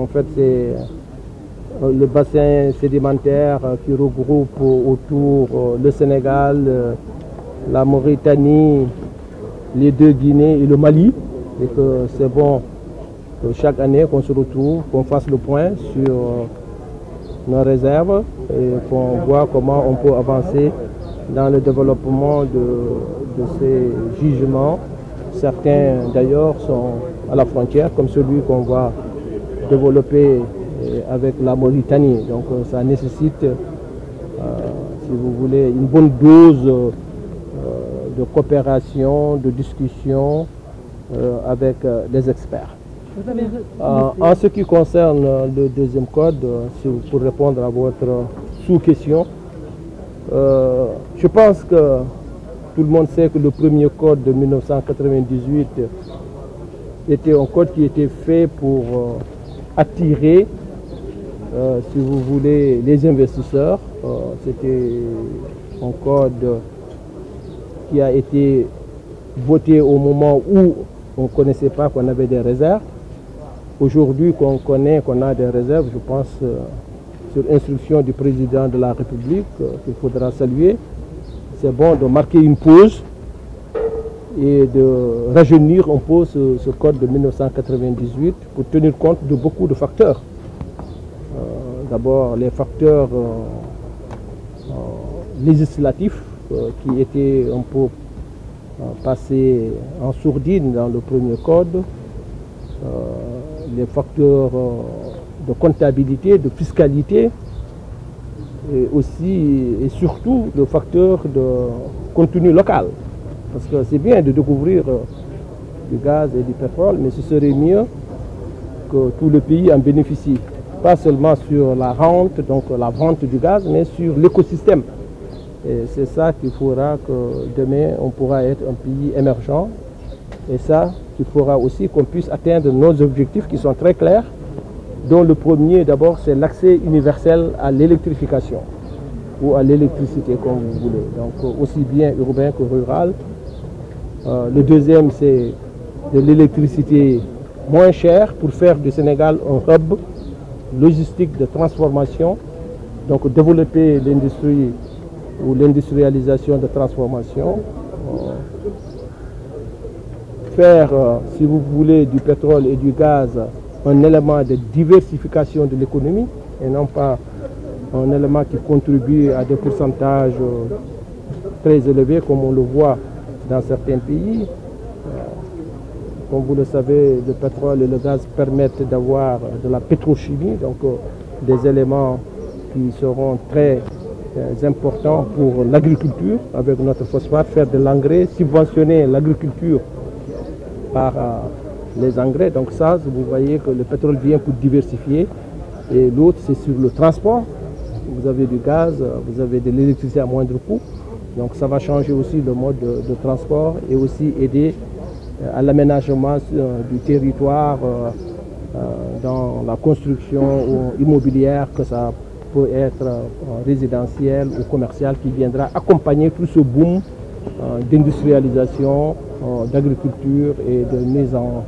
En fait, c'est le bassin sédimentaire qui regroupe autour le Sénégal, la Mauritanie, les deux Guinées et le Mali. Et que c'est bon chaque année qu'on se retrouve, qu'on fasse le point sur nos réserves et qu'on voit comment on peut avancer dans le développement de ces gisements. Certains d'ailleurs sont à la frontière, comme celui qu'on va développer avec la Mauritanie. Donc ça nécessite, si vous voulez, une bonne dose de coopération, de discussion avec les experts. En ce qui concerne le deuxième code, pour répondre à votre sous-question, je pense que tout le monde sait que le premier code de 1998 était un code qui était fait pour attirer, si vous voulez, les investisseurs. C'était un code qui a été voté au moment où on ne connaissait pas qu'on avait des réserves. Aujourd'hui qu'on connaît qu'on a des réserves, je pense, sur instruction du président de la République, qu'il faudra saluer, c'est bon de marquer une pause et de rajeunir un peu ce code de 1998 pour tenir compte de beaucoup de facteurs. D'abord les facteurs législatifs qui étaient un peu passés en sourdine dans le premier code, les facteurs de comptabilité, de fiscalité, et aussi et surtout le facteur de contenu local. Parce que c'est bien de découvrir du gaz et du pétrole, mais ce serait mieux que tout le pays en bénéficie. Pas seulement sur la rente, donc la vente du gaz, mais sur l'écosystème. Et c'est ça qui fera que demain, on pourra être un pays émergent. Et ça qui fera aussi qu'on puisse atteindre nos objectifs qui sont très clairs, dont le premier d'abord c'est l'accès universel à l'électrification ou à l'électricité comme vous voulez, donc aussi bien urbain que rural. Le deuxième c'est de l'électricité moins chère pour faire du Sénégal un hub logistique de transformation, donc développer l'industrie ou l'industrialisation de transformation, faire, si vous voulez, du pétrole et du gaz un élément de diversification de l'économie et non pas un élément qui contribue à des pourcentages très élevés comme on le voit dans certains pays. Comme vous le savez, le pétrole et le gaz permettent d'avoir de la pétrochimie, donc des éléments qui seront très importants pour l'agriculture avec notre phosphate, faire de l'engrais, subventionner l'agriculture par les engrais. Donc ça, vous voyez que le pétrole vient pour diversifier. Et l'autre, c'est sur le transport. Vous avez du gaz, vous avez de l'électricité à moindre coût. Donc ça va changer aussi le mode de transport et aussi aider à l'aménagement du territoire dans la construction immobilière, que ça peut être résidentiel ou commercial, qui viendra accompagner tout ce boom d'industrialisation, d'agriculture et de mise en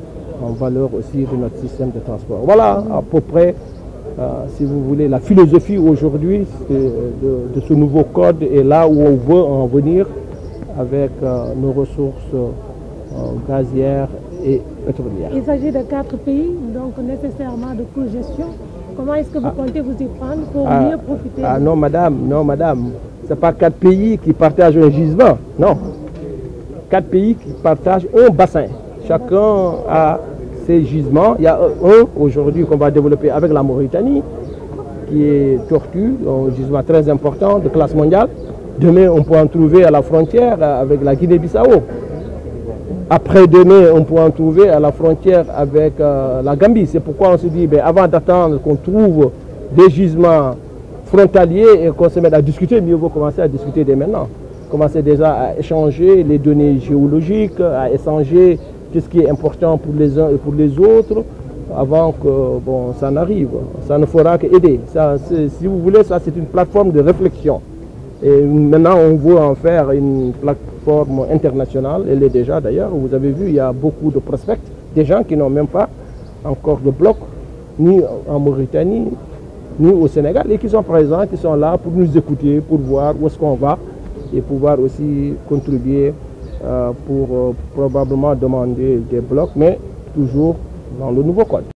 valeur aussi de notre système de transport. Voilà à peu près, si vous voulez, la philosophie aujourd'hui de ce nouveau code et là où on veut en venir avec nos ressources gazières et pétrolières. Il s'agit de 4 pays, donc nécessairement de co-gestion. Comment est-ce que vous comptez vous y prendre pour mieux profiter? Non madame, ce n'est pas 4 pays qui partagent un gisement, non. 4 pays qui partagent un bassin. Chacun a ses gisements. Il y a un aujourd'hui qu'on va développer avec la Mauritanie, qui est Tortue, un gisement très important de classe mondiale. Demain, on peut en trouver à la frontière avec la Guinée-Bissau. Après-demain, on peut en trouver à la frontière avec la Gambie. C'est pourquoi on se dit, avant d'attendre qu'on trouve des gisements frontaliers et qu'on se mette à discuter, mieux vaut commencer à discuter dès maintenant. Commencer déjà à échanger les données géologiques, à échanger ce qui est important pour les uns et pour les autres, avant que ça n'arrive. Ça ne fera qu'aider. Si vous voulez, ça c'est une plateforme de réflexion. Et maintenant, on veut en faire une plateforme internationale. Elle est déjà d'ailleurs. Vous avez vu, il y a beaucoup de prospects, des gens qui n'ont même pas encore de bloc ni en Mauritanie, ni au Sénégal, et qui sont présents, qui sont là pour nous écouter, pour voir où est-ce qu'on va, et pouvoir aussi contribuer pour probablement demander des blocs, mais toujours dans le nouveau code.